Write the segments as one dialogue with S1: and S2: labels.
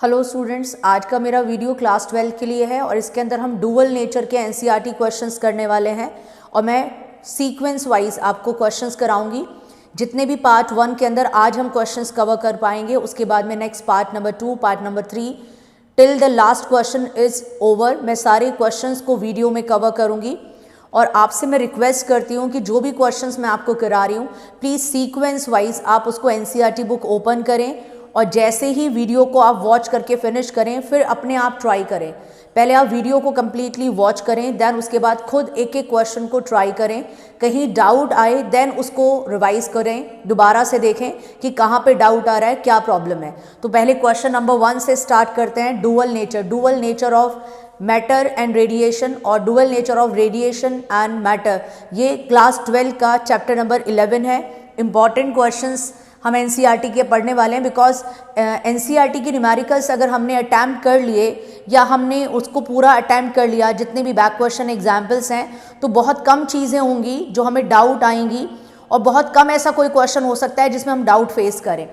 S1: Hello students, आज का मेरा वीडियो क्लास 12 के लिए है और इसके अंदर हम डुअल नेचर के एनसीईआरटी क्वेश्चंस करने वाले हैं और मैं सीक्वेंस वाइज आपको क्वेश्चंस कराऊंगी। जितने भी पार्ट 1 के अंदर आज हम क्वेश्चंस कवर कर पाएंगे, उसके बाद में next part number 2, part number 3 till the last question is over मैं सारे क्वेश्चंस को वीडियो में कवर करूँगी। और आपसे मैं रिक्वेस्ट करती हूँ कि जो भी क्वेश्चंस मैं आपको करा रही हूँ प्लीज़ सीक्वेंस वाइज आप उसको एनसीईआरटी बुक ओपन करें और जैसे ही वीडियो को आप वॉच करके फिनिश करें फिर अपने आप ट्राई करें। पहले आप वीडियो को कम्प्लीटली वॉच करें, देन उसके बाद खुद एक एक क्वेश्चन को ट्राई करें। कहीं डाउट आए देन उसको रिवाइज करें, दोबारा से देखें कि कहाँ पे डाउट आ रहा है, क्या प्रॉब्लम है। तो पहले क्वेश्चन नंबर 1 से स्टार्ट करते हैं। Dual nature of matter and radiation और dual nature of radiation and matter, ये क्लास 12 का चैप्टर नंबर 11 है। इंपॉर्टेंट क्वेश्चंस हम एनसीईआरटी के पढ़ने वाले हैं बिकॉज एनसीईआरटी की न्यूमेरिकल्स अगर हमने अटैम्प्ट कर लिए या हमने उसको पूरा अटैम्प्ट कर लिया, जितने भी बैक क्वेश्चन एग्जाम्पल्स हैं, तो बहुत कम चीज़ें होंगी जो हमें डाउट आएंगी और बहुत कम ऐसा कोई क्वेश्चन हो सकता है जिसमें हम डाउट फेस करें।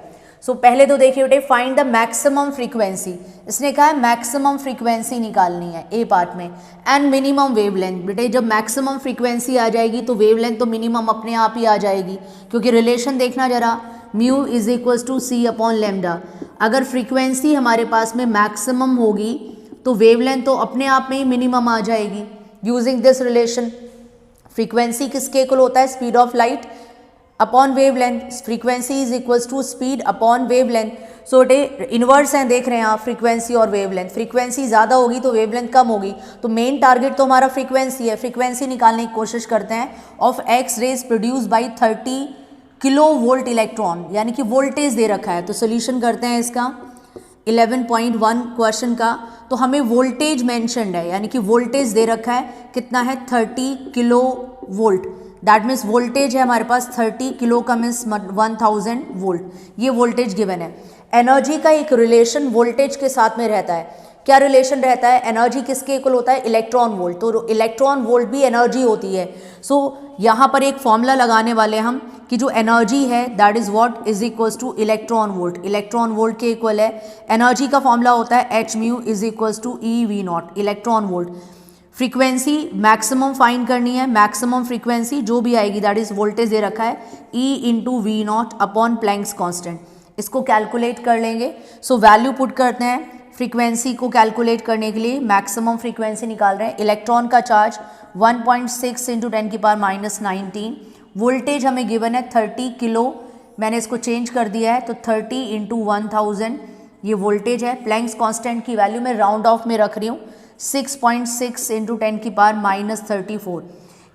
S1: सो पहले तो देखिए बेटे, फाइंड द मैक्सिमम फ्रीक्वेंसी। इसने कहा है मैक्सिमम फ्रीक्वेंसी निकालनी है ए पार्ट में एंड मिनिमम वेवलेंथ। बेटे जब मैक्सिमम फ्रीक्वेंसी आ जाएगी तो वेवलेंथ तो मिनिमम अपने आप ही आ जाएगी, क्योंकि रिलेशन देखना जरा, mu is equals to c upon lambda. अगर फ्रीक्वेंसी हमारे पास में मैक्सिमम होगी तो वेवलेंथ तो अपने आप में ही मिनिमम आ जाएगी यूजिंग दिस रिलेशन। फ्रीक्वेंसी किसके इक्वल होता है? Speed of light upon wavelength. Frequency is equals to speed upon wavelength. So inverse हैं, देख रहे हैं आप, फ्रीक्वेंसी और वेवलेंथ। फ्रीक्वेंसी ज़्यादा होगी तो वेवलेंथ कम होगी, तो मेन टारगेट तो हमारा फ्रीक्वेंसी है। फ्रीक्वेंसी निकालने की कोशिश करते हैं of x raise produce by 30 kilo volt electron, यानी कि वोल्टेज दे रखा है। तो सोल्यूशन करते हैं इसका 11.1 क्वेश्चन का। तो हमें वोल्टेज मेंशन्ड है, यानी कि वोल्टेज दे रखा है, कितना है? 30 kilo volt. That means voltage है हमारे पास 30 किलो का मीन्स 1000 वोल्ट, ये वोल्टेज गिवन है। एनर्जी का एक रिलेशन वोल्टेज के साथ में रहता है। क्या रिलेशन रहता है? एनर्जी किसके इक्वल होता है? Electron volt. तो इलेक्ट्रॉन वोल्ट भी एनर्जी होती है। सो यहाँ पर एक फॉर्मूला लगाने वाले हम कि जो एनर्जी है that is what is equals to electron volt. Electron volt के इक्वल है। एनर्जी का फॉर्मूला होता है h mu is equals to e v naught, electron volt. Frequency maximum find करनी है, मैक्सिमम फ्रीक्वेंसी जो भी आएगी दैट इज वोल्टेज दे रखा है e into v naught upon Planck's constant. इसको कैलकुलेट कर लेंगे। सो वैल्यू पुट करते हैं फ्रीक्वेंसी को कैलकुलेट करने के लिए। मैक्सिमम फ्रीक्वेंसी निकाल रहे हैं। इलेक्ट्रॉन का चार्ज 1.6 इंटू 10 की पावर माइनस 19। वोल्टेज हमें गिवन है 30 किलो, मैंने इसको चेंज कर दिया है तो 30 इंटू 1000 ये वोल्टेज है। प्लैंक्स कांस्टेंट की वैल्यू मैं राउंड ऑफ में रख रही हूँ 6.6 इंटू 10 की पावर माइनस 34।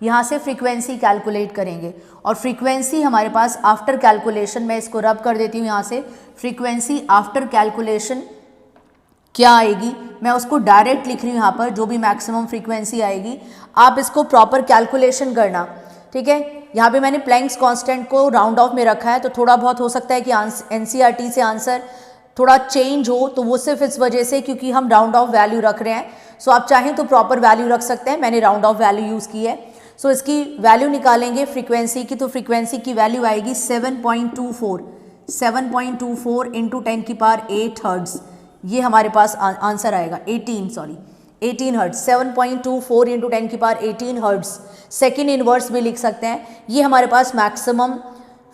S1: यहाँ से फ्रीक्वेंसी कैलकुलेट करेंगे और फ्रीक्वेंसी हमारे पास आफ्टर कैलकुलेशन, मैं इसको रब कर देती हूँ यहाँ से, फ्रीक्वेंसी आफ्टर कैलकुलेशन क्या आएगी मैं उसको डायरेक्ट लिख रही हूँ यहाँ पर। जो भी मैक्सिमम फ्रीक्वेंसी आएगी आप इसको प्रॉपर कैलकुलेशन करना, ठीक है। यहाँ पे मैंने प्लैंक्स कांस्टेंट को राउंड ऑफ में रखा है, तो थोड़ा बहुत हो सकता है कि एनसीईआरटी से आंसर थोड़ा चेंज हो, तो वो सिर्फ इस वजह से क्योंकि हम राउंड ऑफ वैल्यू रख रहे हैं। सो आप चाहें तो प्रॉपर वैल्यू रख सकते हैं, मैंने राउंड ऑफ वैल्यू यूज़ की है। सो इसकी वैल्यू निकालेंगे फ्रीक्वेंसी की, तो फ्रीक्वेंसी की वैल्यू आएगी 7.24 इंटू 10 की पावर 8 हर्ट्ज़। ये हमारे पास आंसर आएगा 18 हर्ट्ज़। 7.24 इंटू 10 की पावर 18 हर्ट्ज़। सेकेंड इनवर्स भी लिख सकते हैं। ये हमारे पास मैक्सिमम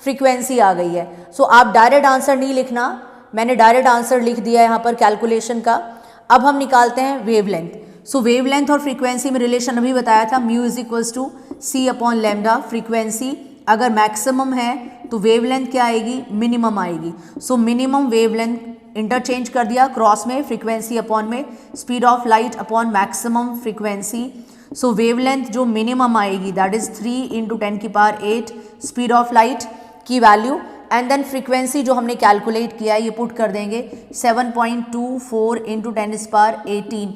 S1: फ्रीक्वेंसी आ गई है। सो आप डायरेक्ट आंसर नहीं लिखना, मैंने डायरेक्ट आंसर लिख दिया है यहाँ पर कैलकुलेशन का। अब हम निकालते हैं वेवलेंथ। सो वेवलेंथ और फ्रीक्वेंसी में रिलेशन अभी बताया था, mu is equals to c upon lambda. Frequency अगर मैक्सिमम है तो वेवलेंथ क्या आएगी? मिनिमम आएगी। सो मिनिमम वेवलेंथ इंटरचेंज कर दिया क्रॉस में, फ्रीक्वेंसी अपॉन में speed of light upon maximum frequency. So wavelength जो मिनिमम आएगी दैट इज 3 इंटू 10 की पावर 8 स्पीड ऑफ लाइट की वैल्यू, एंड देन फ्रीक्वेंसी जो हमने कैलकुलेट किया है ये पुट कर देंगे 7.24 इंटू 10 पावर 18।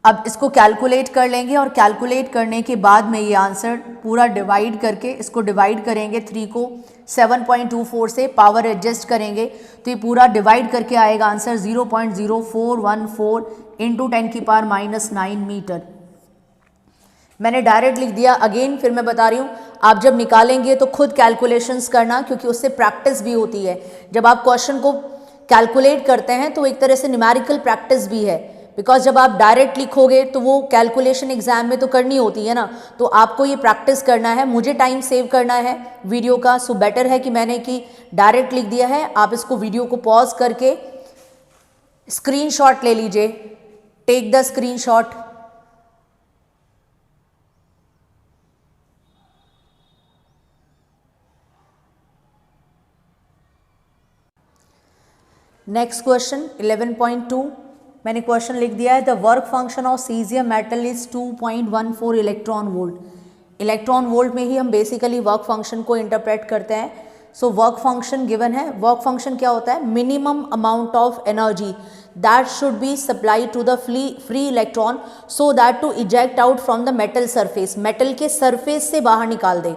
S1: अब इसको कैलकुलेट कर लेंगे और कैलकुलेट करने के बाद में ये आंसर पूरा डिवाइड करके, इसको डिवाइड करेंगे 3 को 7.24 से, पावर एडजस्ट करेंगे तो ये पूरा डिवाइड करके आएगा आंसर 0.0414 इंटू 10 की पावर माइनस 9 मीटर। मैंने डायरेक्ट लिख दिया। अगेन फिर मैं बता रही हूँ, आप जब निकालेंगे तो खुद कैलकुलेशंस करना, क्योंकि उससे प्रैक्टिस भी होती है। जब आप क्वेश्चन को कैलकुलेट करते हैं तो एक तरह से न्यूमेरिकल प्रैक्टिस भी है, बिकॉज जब आप डायरेक्ट लिखोगे तो वो कैलकुलेशन एग्जाम में तो करनी होती है ना, तो आपको ये प्रैक्टिस करना है, मुझे टाइम सेव करना है वीडियो का, सो बेटर है कि मैंने कि डायरेक्ट लिख दिया है। आप इसको वीडियो को पॉज करके स्क्रीनशॉट ले लीजिए, take the screenshot. Next question 11.2 मैंने क्वेश्चन लिख दिया है, the work function of caesium metal is 2.14 electron volt. Electron volt में ही हम बेसिकली वर्क फंक्शन को इंटरप्रेट करते हैं। सो वर्क फंक्शन गिवन है, वर्क फंक्शन क्या होता है, minimum amount of energy that should be supply to the free electron so that to eject out from the metal surface, metal के surface से बाहर निकाल दे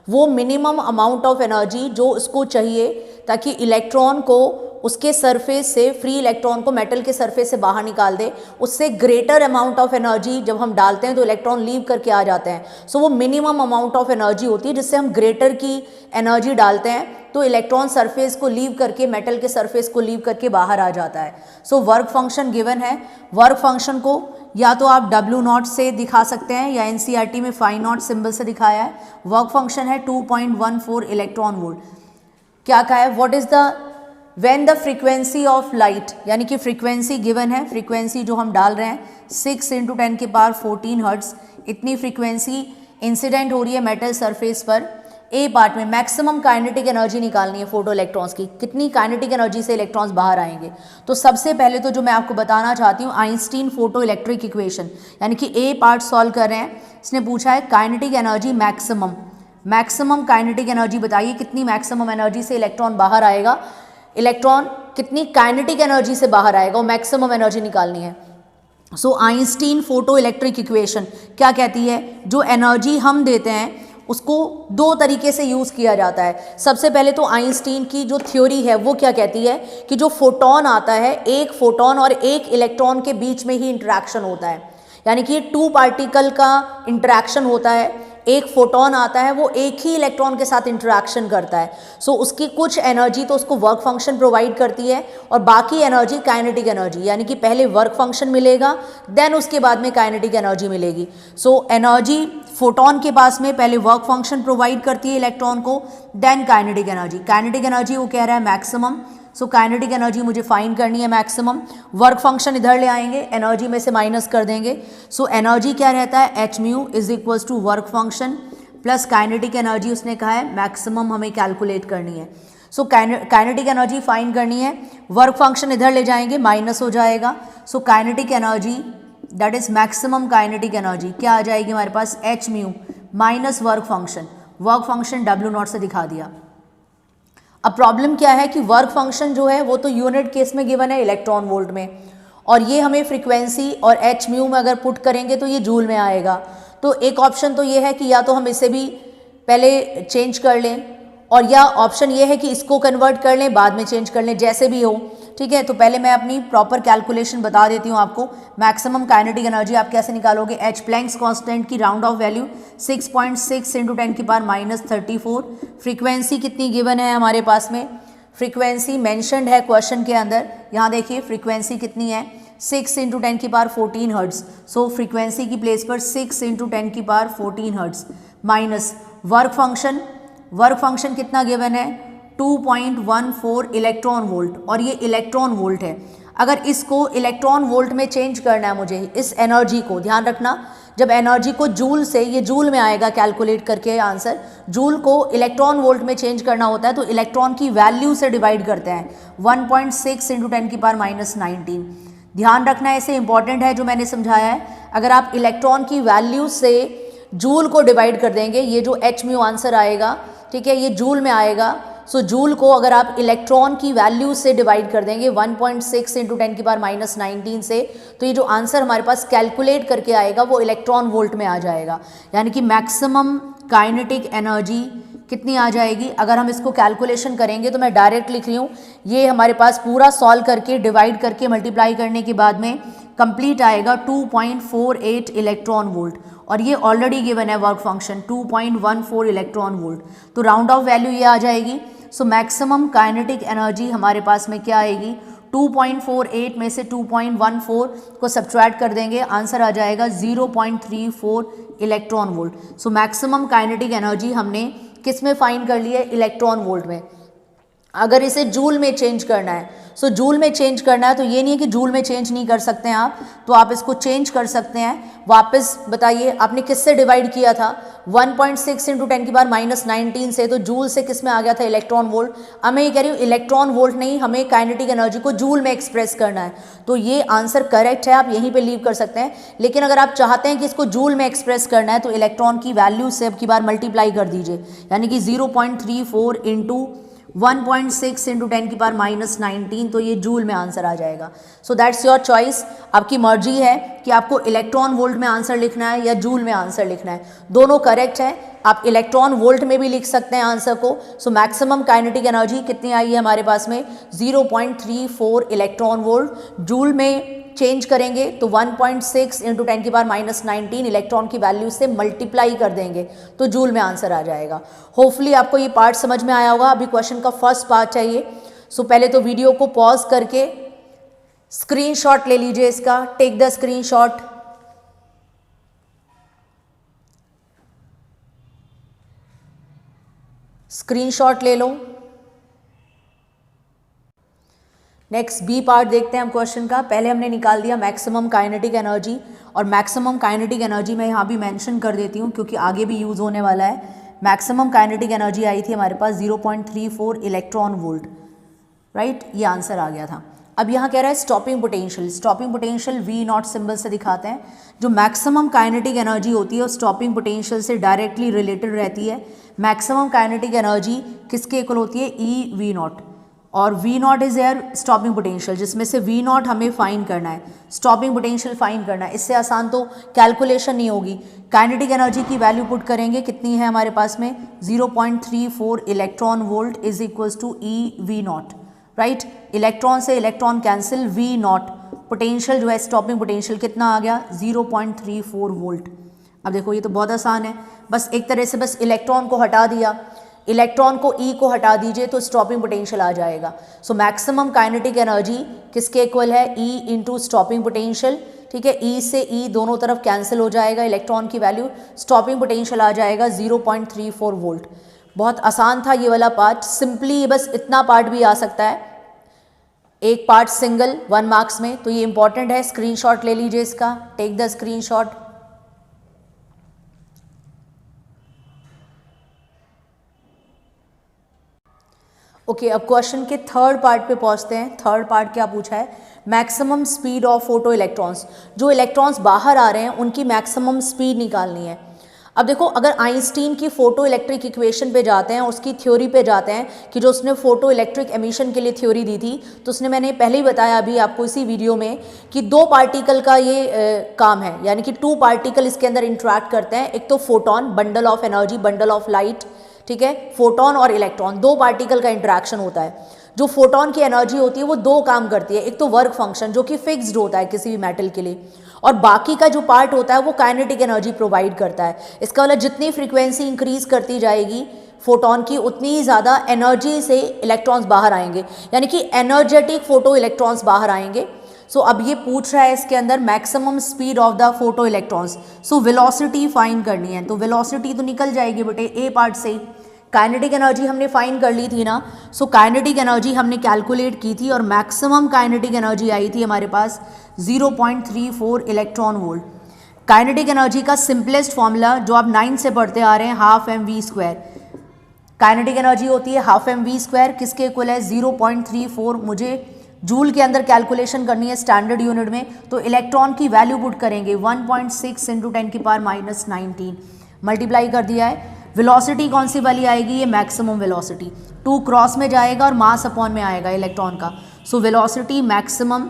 S1: वो मिनिमम अमाउंट ऑफ एनर्जी जो उसको चाहिए ताकि इलेक्ट्रॉन को उसके सरफेस से, फ्री इलेक्ट्रॉन को मेटल के सरफेस से बाहर निकाल दे। उससे ग्रेटर अमाउंट ऑफ एनर्जी जब हम डालते हैं तो इलेक्ट्रॉन लीव करके आ जाते हैं। सो वो मिनिमम अमाउंट ऑफ एनर्जी होती है जिससे हम ग्रेटर की एनर्जी डालते हैं तो इलेक्ट्रॉन सरफेस को लीव करके, मेटल के सरफेस को लीव करके बाहर आ जाता है। सो वर्क फंक्शन गिवन है, वर्क फंक्शन को या तो आप W0 से दिखा सकते हैं या NCERT में फाई नॉट सिंबल से दिखाया है। वर्क फंक्शन है 2.14 इलेक्ट्रॉन वोल्ट। क्या कहा है, what is the when the frequency of light, यानी कि फ्रीक्वेंसी गिवन है, फ्रीक्वेंसी जो हम डाल रहे हैं 6 × 10⁻14 हर्ट्ज, इतनी फ्रीक्वेंसी इंसिडेंट हो रही है मेटल सरफेस पर। ए पार्ट में मैक्सिमम काइनेटिक एनर्जी निकालनी है फोटो इलेक्ट्रॉन्स की, कितनी काइनेटिक एनर्जी से इलेक्ट्रॉन्स बाहर आएंगे। तो सबसे पहले तो जो मैं आपको बताना चाहती हूँ आइंस्टीन फोटो इलेक्ट्रिक इक्वेशन, यानी कि ए पार्ट सॉल्व कर रहे हैं। इसने पूछा है kinetic energy maximum, maximum kinetic energy बताइए कितनी मैक्सिमम एनर्जी से इलेक्ट्रॉन बाहर आएगा, इलेक्ट्रॉन कितनी काइनेटिक एनर्जी से बाहर आएगा, वो मैक्सिमम एनर्जी निकालनी है। सो आइंस्टीन फोटो इलेक्ट्रिक इक्वेशन क्या कहती है, जो एनर्जी हम देते हैं उसको दो तरीके से यूज़ किया जाता है। सबसे पहले तो आइंस्टीन की जो थ्योरी है वो क्या कहती है कि जो फोटोन आता है, एक फोटोन और एक इलेक्ट्रॉन के बीच में ही इंटरेक्शन होता है, यानी कि 2 पार्टिकल का इंटरेक्शन होता है। एक फोटोन आता है वो एक ही इलेक्ट्रॉन के साथ इंटरेक्शन करता है। सो उसकी कुछ एनर्जी तो उसको वर्क फंक्शन प्रोवाइड करती है और बाकी एनर्जी काइनेटिक एनर्जी, यानी कि पहले वर्क फंक्शन मिलेगा देन उसके बाद में काइनेटिक एनर्जी मिलेगी। सो एनर्जी फोटोन के पास में पहले वर्क फंक्शन प्रोवाइड करती है इलेक्ट्रॉन को, then kinetic energy. Kinetic energy वो कह रहा है मैक्सिमम, सो काइनेटिक एनर्जी मुझे फाइंड करनी है मैक्सिमम। वर्क फंक्शन इधर ले आएंगे, एनर्जी में से माइनस कर देंगे। सो एनर्जी क्या रहता है, h mu is equals to work function plus kinetic energy, उसने कहा है मैक्सिमम हमें कैलकुलेट करनी है। सो काइनेटिक एनर्जी फाइंड करनी है, वर्क फंक्शन इधर ले जाएंगे माइनस हो जाएगा। So kinetic energy that is maximum kinetic energy क्या आ जाएगी हमारे पास, h mu minus work function W0 से दिखा दिया। अब प्रॉब्लम क्या है कि वर्क फंक्शन जो है वो तो यूनिट केस में गिवन है इलेक्ट्रॉन वोल्ट में, और ये हमें फ्रीक्वेंसी और h म्यू में अगर पुट करेंगे तो ये जूल में आएगा। तो एक ऑप्शन तो ये है कि या तो हम इसे भी पहले चेंज कर लें, और या ऑप्शन ये है कि इसको कन्वर्ट कर लें बाद में चेंज कर लें, जैसे भी हो, ठीक है। तो पहले मैं अपनी प्रॉपर कैलकुलेशन बता देती हूँ आपको। मैक्सिमम काइनेटिक एनर्जी आप कैसे निकालोगे, h प्लैंक्स कांस्टेंट की राउंड ऑफ वैल्यू 6.6 × 10⁻34। फ्रीक्वेंसी कितनी गिवन है हमारे पास में, फ्रीक्वेंसी मेंशन्ड है क्वेश्चन के अंदर, यहाँ देखिए फ्रीक्वेंसी कितनी है 6 × 10⁻14 हर्ट्ज। सो फ्रीक्वेंसी की प्लेस पर 6 × 10⁻14 हर्ट्ज माइनस वर्क फंक्शन कितना गिवन है 2.14 इलेक्ट्रॉन वोल्ट, और ये इलेक्ट्रॉन वोल्ट है। अगर इसको इलेक्ट्रॉन वोल्ट में चेंज करना है मुझे, इस एनर्जी को ध्यान रखना, जब एनर्जी को जूल से, ये जूल में आएगा कैलकुलेट करके आंसर, जूल को इलेक्ट्रॉन वोल्ट में चेंज करना होता है तो इलेक्ट्रॉन की वैल्यू से डिवाइड करते हैं 1.6 × 10⁻19। ध्यान रखना ऐसे इंपॉर्टेंट है जो मैंने समझाया है। अगर आप इलेक्ट्रॉन की वैल्यू से जूल को डिवाइड कर देंगे, ये जो h म्यू आंसर आएगा, ठीक है, ये जूल में आएगा। सो जूल को अगर आप इलेक्ट्रॉन की वैल्यू से डिवाइड कर देंगे 1.6 × 10⁻19 से, तो ये जो आंसर हमारे पास कैलकुलेट करके आएगा वो इलेक्ट्रॉन वोल्ट में आ जाएगा, यानी कि मैक्सिमम काइनेटिक एनर्जी कितनी आ जाएगी। अगर हम इसको कैलकुलेशन करेंगे तो मैं डायरेक्ट लिख रही हूँ, ये हमारे पास पूरा सॉल्व करके डिवाइड करके मल्टीप्लाई करने के बाद में कंप्लीट आएगा 2.48 इलेक्ट्रॉन वोल्ट, और ये ऑलरेडी गिवन है वर्क फंक्शन 2.14 इलेक्ट्रॉन वोल्ट। तो राउंड ऑफ वैल्यू ये आ जाएगी। सो मैक्सिमम काइनेटिक एनर्जी हमारे पास में क्या आएगी, 2.48 में से 2.14 को सब्ट्रैक्ट कर देंगे, आंसर आ जाएगा 0.34 electron volt. So maximum kinetic energy हमने किस में फाइंड कर ली है, इलेक्ट्रॉन वोल्ट में। अगर इसे जूल में चेंज करना है, सो जूल में चेंज करना है तो ये नहीं है कि जूल में चेंज नहीं कर सकते हैं आप, तो आप इसको चेंज कर सकते हैं। वापस बताइए आपने किससे डिवाइड किया था, 1.6 इंटू 10 की पावर -19 से, तो जूल से किस में आ गया था, इलेक्ट्रॉन वोल्ट। अब मैं ये कह रही हूँ इलेक्ट्रॉन वोल्ट नहीं, हमें काइनेटिक एनर्जी को जूल में एक्सप्रेस करना है, तो ये आंसर करेक्ट है, आप यहीं पे लीव कर सकते हैं। लेकिन अगर आप चाहते हैं कि इसको जूल में एक्सप्रेस करना है तो इलेक्ट्रॉन की वैल्यू से अब की बार मल्टीप्लाई कर दीजिए, यानी कि 0.34 इंटू 1.6 इंटू 10 की पावर -19, तो ये जूल में आंसर आ जाएगा। सो दैट्स योर चॉइस, आपकी मर्जी है कि आपको इलेक्ट्रॉन वोल्ट में आंसर लिखना है या जूल में आंसर लिखना है, दोनों करेक्ट है। आप इलेक्ट्रॉन वोल्ट में भी लिख सकते हैं आंसर को। सो मैक्सिमम काइनेटिक एनर्जी कितनी आई है हमारे पास में, 0.34 इलेक्ट्रॉन वोल्ट। जूल में चेंज करेंगे तो 1.6 इंटू 10 की पावर -19 इलेक्ट्रॉन की वैल्यू से मल्टीप्लाई कर देंगे तो जूल में आंसर आ जाएगा। होपफुली आपको ये पार्ट समझ में आया होगा। अभी क्वेश्चन का फर्स्ट पार्ट है ये। सो पहले तो वीडियो को पॉज करके स्क्रीनशॉट ले लीजिए इसका, टेक द स्क्रीनशॉट। स्क्रीनशॉट ले लो। नेक्स्ट बी पार्ट देखते हैं हम क्वेश्चन का। पहले हमने निकाल दिया मैक्सिमम काइनेटिक एनर्जी, और मैक्सिमम काइनेटिक एनर्जी मैं यहाँ भी मेंशन कर देती हूँ क्योंकि आगे भी यूज़ होने वाला है। मैक्सिमम काइनेटिक एनर्जी आई थी हमारे पास 0.34 इलेक्ट्रॉन वोल्ट, राइट, ये आंसर आ गया था। अब यहाँ कह रहा है stopping potential. Stopping potential V0 symbol से दिखाते हैं। जो मैक्सिमम काइनेटिक एनर्जी होती है वो स्टॉपिंग पोटेंशियल से डायरेक्टली रिलेटेड रहती है। मैक्सिमम काइनेटिक एनर्जी किसके इक्वल होती है, E V0, और V0 is air stopping potential, जिसमें से V0 हमें फाइंड करना है, स्टॉपिंग पोटेंशियल फाइंड करना है। इससे आसान तो कैलकुलेशन नहीं होगी। काइनेटिक एनर्जी की वैल्यू पुट करेंगे, कितनी है हमारे पास में, 0.34 electron volt is equals to EV0, right. Electron से इलेक्ट्रॉन कैंसिल, V0 पोटेंशियल जो है स्टॉपिंग पोटेंशियल कितना आ गया, 0.34 वोल्ट। अब देखो ये तो बहुत आसान है, बस एक तरह से बस इलेक्ट्रॉन को हटा दिया, इलेक्ट्रॉन को E को हटा दीजिए तो स्टॉपिंग पोटेंशियल आ जाएगा। सो मैक्सिमम काइनेटिक एनर्जी किसके इक्वल है, E इंटू स्टॉपिंग पोटेंशियल, ठीक है। E से E दोनों तरफ कैंसिल हो जाएगा, इलेक्ट्रॉन की वैल्यू, स्टॉपिंग पोटेंशियल आ जाएगा 0.34 वोल्ट। बहुत आसान था ये वाला पार्ट, सिंपली बस इतना पार्ट भी आ सकता है, एक पार्ट सिंगल 1 मार्क्स में, तो ये इंपॉर्टेंट है। स्क्रीनशॉट ले लीजिए इसका, टेक द स्क्रीनशॉट। ओके, अब क्वेश्चन के थर्ड पार्ट पे पहुंचते हैं। थर्ड पार्ट क्या पूछा है, maximum speed of photo electrons. जो इलेक्ट्रॉन्स बाहर आ रहे हैं उनकी मैक्सिमम स्पीड निकालनी है। अब देखो, अगर आइंस्टीन की फोटो इलेक्ट्रिक इक्वेशन पे जाते हैं, उसकी थ्योरी पे जाते हैं कि जो उसने फोटो इलेक्ट्रिक एमिशन के लिए थ्योरी दी थी, तो उसने, मैंने पहले ही बताया अभी आपको इसी वीडियो में, कि 2 पार्टिकल का ये काम है, यानी कि 2 पार्टिकल इसके अंदर इंटरेक्ट करते हैं। एक तो photon, bundle of energy, bundle of light, ठीक है, फोटोन और इलेक्ट्रॉन, 2 पार्टिकल का इंटरेक्शन होता है। जो फोटोन की एनर्जी होती है वो 2 काम करती है, एक तो वर्क फंक्शन जो कि फिक्स्ड होता है किसी भी मेटल के लिए, और बाकी का जो पार्ट होता है वो काइनेटिक एनर्जी प्रोवाइड करता है। इसका मतलब जितनी फ्रीक्वेंसी इंक्रीज करती जाएगी फोटोन की, उतनी ही ज़्यादा एनर्जी से इलेक्ट्रॉन्स बाहर आएंगे, यानी कि एनर्जेटिक फोटो इलेक्ट्रॉन्स बाहर आएंगे। सो अब ये पूछ रहा है इसके अंदर maximum speed of the photo electrons. So velocity find करनी है, तो वेलोसिटी तो निकल जाएगी बेटे ए पार्ट से। काइनेटिक एनर्जी हमने फाइंड कर ली थी ना, सो काइनेटिक एनर्जी हमने कैलकुलेट की थी और मैक्सिमम काइनेटिक एनर्जी आई थी हमारे पास 0.34 इलेक्ट्रॉन वोल्ट। काइनेटिक एनर्जी का सिंपलेस्ट फॉर्मूला जो आप 9 से पढ़ते आ रहे हैं, हाफ mv²। काइनेटिक एनर्जी होती है हाफ mv², किसके इक्वल है 0.34। मुझे जूल के अंदर कैलकुलेशन करनी है स्टैंडर्ड यूनिट में, तो इलेक्ट्रॉन की वैल्यू पुट करेंगे 1.6 इंटू 10 की पावर -19, मल्टीप्लाई कर दिया है। वेलोसिटी कौन सी वाली आएगी, ये मैक्सिमम वेलोसिटी, 2 क्रॉस में जाएगा और मास अपॉन में आएगा इलेक्ट्रॉन का। सो वेलोसिटी मैक्सिमम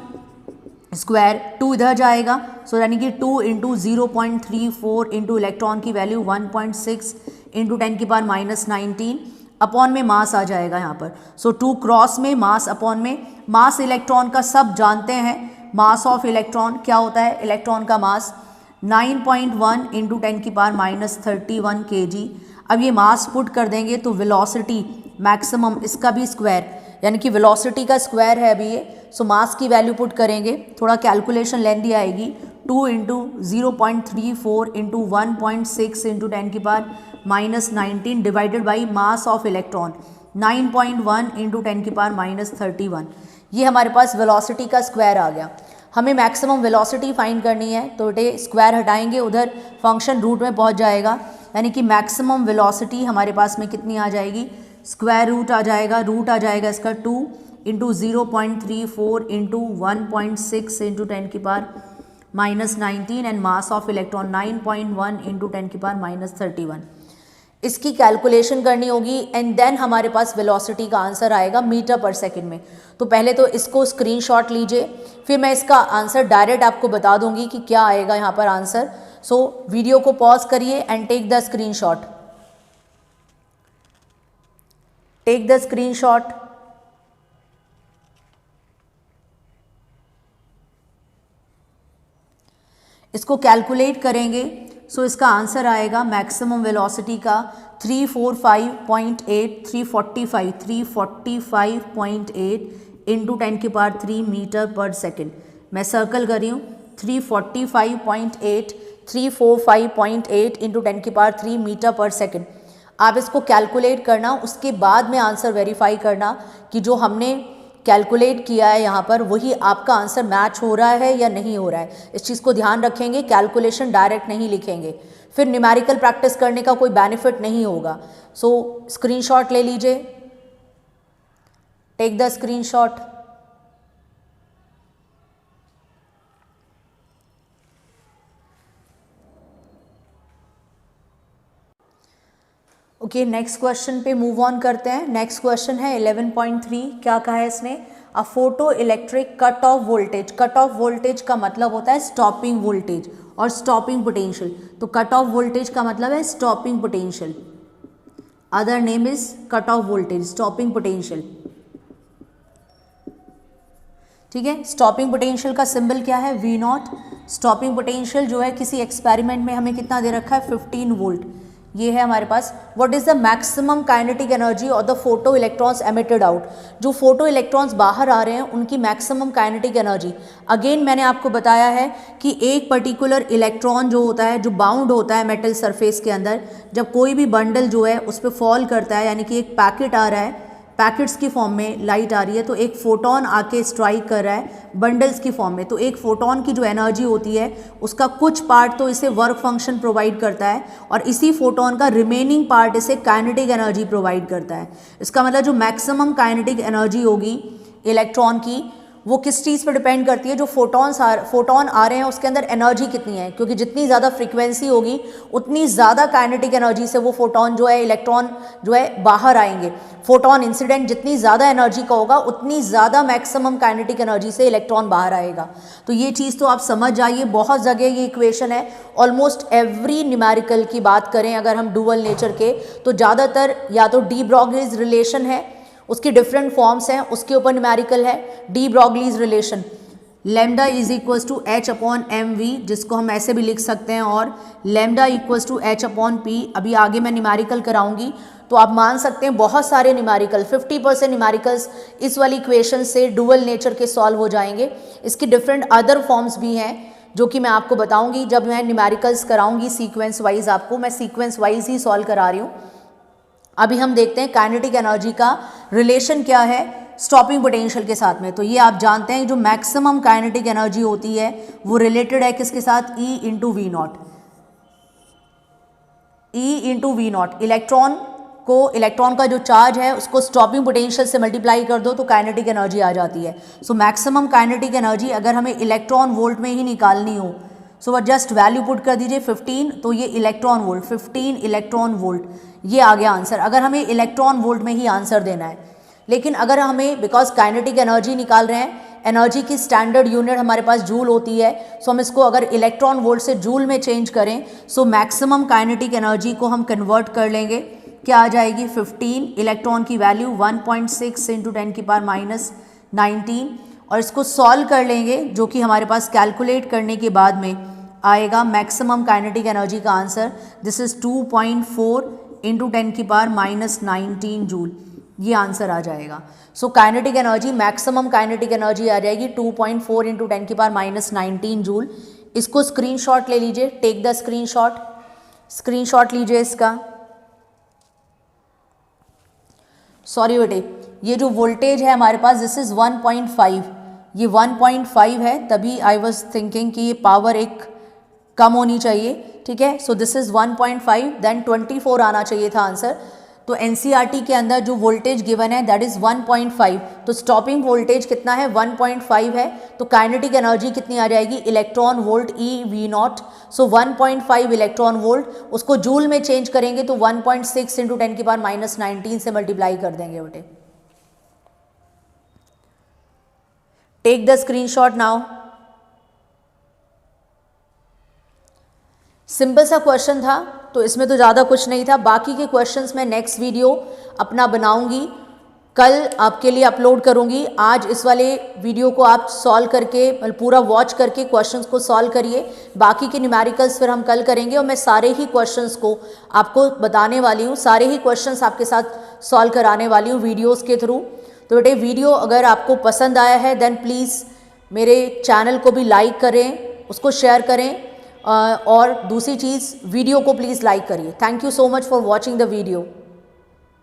S1: स्क्वायर, 2 इधर जाएगा, सो यानी कि 2 इंटू 0.34 इंटू इलेक्ट्रॉन की वैल्यू 1.6 इंटू 10 की पावर -19 अपॉन में मास आ जाएगा यहाँ पर। सो 2 क्रॉस में मास अपॉन में, मास इलेक्ट्रॉन का सब जानते हैं, मास ऑफ इलेक्ट्रॉन क्या होता है, इलेक्ट्रॉन का मास 9.1 इंटू 10 की पावर -31 kg। अब ये मास पुट कर देंगे तो वेलोसिटी मैक्सिमम इसका भी स्क्वायर, यानी कि वेलोसिटी का स्क्वायर है अभी ये। सो मास की वैल्यू पुट करेंगे, थोड़ा कैलकुलेशन लेंदी आएगी। 2 into 0.34 into 1.6 into 10⁻⁻19 divided by mass of electron 9.1 into 10⁻31। ये हमारे पास वेलोसिटी का स्क्वायर आ गया। हमें मैक्सिमम वेलोसिटी फाइंड करनी है, तो बेटे स्क्वायर हटाएंगे, उधर फंक्शन रूट में पहुंच जाएगा, यानी कि मैक्सिमम वेलोसिटी हमारे पास में कितनी आ जाएगी, स्क्वायर रूट आ जाएगा, रूट आ जाएगा इसका 2 into 0.34 into 1.6 into 10⁻⁻19 and mass of electron 9.1 into 10⁻31। इसकी कैलकुलेशन करनी होगी एंड देन हमारे पास वेलोसिटी का आंसर आएगा मीटर पर सेकंड में। तो पहले तो इसको स्क्रीनशॉट लीजिए, फिर मैं इसका आंसर डायरेक्ट आपको बता दूंगी कि क्या आएगा यहाँ पर आंसर। सो वीडियो को पॉज करिए and take the screenshot, take the screenshot. इसको कैलकुलेट करेंगे, सो इसका आंसर आएगा मैक्सिमम वेलोसिटी का 345.8 इंटू 10⁻³ मीटर पर सेकेंड। मैं सर्कल कर रही हूँ, 345.8 इंटू 10⁻³ मीटर पर सेकेंड। आप इसको कैलकुलेट करना, उसके बाद में आंसर वेरीफाई करना कि जो हमने कैलकुलेट किया है यहाँ पर वही आपका आंसर मैच हो रहा है या नहीं हो रहा है। इस चीज़ को ध्यान रखेंगे, कैलकुलेशन डायरेक्ट नहीं लिखेंगे, फिर न्यूमेरिकल प्रैक्टिस करने का कोई बेनिफिट नहीं होगा। सो स्क्रीनशॉट ले लीजिए, take the screenshot. Okay, next question पे मूव ऑन करते हैं। नेक्स्ट क्वेश्चन है 11.3। क्या कहा है इसने, a photoelectric cut off voltage. Cut off voltage का मतलब होता है स्टॉपिंग वोल्टेज और स्टॉपिंग पोटेंशियल। तो कट ऑफ वोल्टेज का मतलब है stopping potential, other name is cut off voltage, stopping potential. ठीक है, स्टॉपिंग पोटेंशियल का सिंबल क्या है, V0। स्टॉपिंग पोटेंशियल जो है किसी एक्सपेरिमेंट में हमें कितना दे रखा है, 15 वोल्ट। ये है हमारे पास। What is the maximum kinetic energy और the photoelectrons emitted out. जो फोटो इलेक्ट्रॉन्स बाहर आ रहे हैं उनकी मैक्सिमम काइनेटिक एनर्जी। अगेन मैंने आपको बताया है कि एक पर्टिकुलर इलेक्ट्रॉन जो होता है, जो बाउंड होता है मेटल सरफेस के अंदर, जब कोई भी बंडल जो है उस पर फॉल करता है, यानी कि एक पैकेट आ रहा है, पैकेट्स की फॉर्म में लाइट आ रही है, तो एक फोटोन आके स्ट्राइक कर रहा है बंडल्स की फॉर्म में। तो एक फोटोन की जो एनर्जी होती है उसका कुछ पार्ट तो इसे वर्क फंक्शन प्रोवाइड करता है और इसी फोटोन का रिमेनिंग पार्ट इसे काइनेटिक एनर्जी प्रोवाइड करता है। इसका मतलब जो मैक्सिमम काइनेटिक एनर्जी होगी इलेक्ट्रॉन की वो किस चीज़ पर डिपेंड करती है, जो फोटोन आ रहे हैं उसके अंदर एनर्जी कितनी है, क्योंकि जितनी ज़्यादा फ्रीक्वेंसी होगी उतनी ज़्यादा काइनेटिक एनर्जी से वो फोटोन जो है, इलेक्ट्रॉन जो है बाहर आएंगे। फोटोन इंसिडेंट जितनी ज़्यादा एनर्जी का होगा उतनी ज़्यादा मैक्सिमम काइनेटिक एनर्जी से इलेक्ट्रॉन बाहर आएगा। तो ये चीज़ तो आप समझ जाइए, बहुत जगह ये इक्वेशन है। ऑलमोस्ट एवरी न्यूमेरिकल की बात करें अगर हम डुअल नेचर के, तो ज़्यादातर या तो डी ब्रॉगलीज रिलेशन है, उसकी डिफरेंट फॉर्म्स हैं, उसके ऊपर न्यूमेरिकल है। De Broglie's relation, lambda is equals to h upon m v, जिसको हम ऐसे भी लिख सकते हैं, और lambda equals to h upon p. अभी आगे मैं न्यूमेरिकल कराऊंगी तो आप मान सकते हैं बहुत सारे न्यूमेरिकल, 50% न्यूमेरिकल्स इस वाली इक्वेशन से डुअल नेचर के सॉल्व हो जाएंगे। इसकी डिफरेंट अदर फॉर्म्स भी हैं जो कि मैं आपको बताऊंगी जब मैं न्यूमेरिकल्स कराऊंगी सीक्वेंस वाइज। आपको मैं सीक्वेंस वाइज ही सॉल्व करा रही हूँ। अभी हम देखते हैं काइनेटिक एनर्जी का रिलेशन क्या है स्टॉपिंग पोटेंशियल के साथ में। तो ये आप जानते हैं जो मैक्सिमम काइनेटिक एनर्जी होती है वो रिलेटेड है किसके साथ, E into v naught. E into v naught, electron का जो चार्ज है उसको स्टॉपिंग पोटेंशियल से मल्टीप्लाई कर दो तो काइनेटिक एनर्जी आ जाती है। सो मैक्सिमम काइनेटिक एनर्जी अगर हमें इलेक्ट्रॉन वोल्ट में ही निकालनी हो, सो वह जस्ट वैल्यू पुट कर दीजिए 15, तो ये इलेक्ट्रॉन वोल्ट, 15 इलेक्ट्रॉन वोल्ट, ये आ गया आंसर, अगर हमें इलेक्ट्रॉन वोल्ट में ही आंसर देना है। लेकिन अगर हमें, बिकॉज काइनेटिक एनर्जी निकाल रहे हैं, एनर्जी की स्टैंडर्ड यूनिट हमारे पास जूल होती है, सो हम इसको अगर इलेक्ट्रॉन वोल्ट से जूल में चेंज करें, सो मैक्सिमम काइनेटिक एनर्जी को हम कन्वर्ट कर लेंगे, क्या आ जाएगी 15, इलेक्ट्रॉन की वैल्यू 1.6 इंटू 10⁻⁻19, और इसको सॉल्व कर लेंगे जो कि हमारे पास कैलकुलेट करने के बाद में आएगा मैक्सिमम काइनेटिक एनर्जी का answer. This is 2.4 into 10⁻⁻19 joule. ये आंसर आ जाएगा। So kinetic energy, maximum kinetic energy आ जाएगी 2.4 इंटू 10⁻⁻19 जूल। इसको स्क्रीनशॉट ले लीजिए, टेक द स्क्रीनशॉट, स्क्रीनशॉट लीजिए इसका। सॉरी बेटे, ये जो वोल्टेज है हमारे पास दिस इज 1.5, ये 1.5 है, तभी आई वॉज थिंकिंग कि ये पावर एक कम होनी चाहिए, ठीक है। सो दिस इज 1.5, देन 24 आना चाहिए था आंसर। तो एनसीईआरटी के अंदर जो वोल्टेज गिवन है दैट इज 1.5, तो स्टॉपिंग वोल्टेज कितना है 1.5 है, तो काइनेटिक एनर्जी कितनी आ जाएगी electron volt E v not. So 1.5 electron volt, उसको जूल में चेंज करेंगे तो 1.6 इंटू 10⁻⁻19 से मल्टीप्लाई कर देंगे बेटे। Take the screenshot now. Simple सा क्वेश्चन था, तो इसमें तो ज़्यादा कुछ नहीं था। बाकी के क्वेश्चंस मैं नेक्स्ट वीडियो अपना बनाऊंगी, कल आपके लिए अपलोड करूंगी। आज इस वाले वीडियो को आप सॉल्व करके पूरा वॉच करके क्वेश्चंस को सॉल्व करिए, बाकी के न्यूमेरिकल्स फिर हम कल करेंगे और मैं सारे ही क्वेश्चंस को आपको बताने वाली हूँ, सारे ही क्वेश्चंस आपके साथ सॉल्व कराने वाली हूँ वीडियोज़ के थ्रू। तो बेटे वीडियो अगर आपको पसंद आया है देन प्लीज़ मेरे चैनल को भी लाइक करें, उसको शेयर करें, और दूसरी चीज़ वीडियो को प्लीज़ लाइक करिए। Thank you so much for watching the video.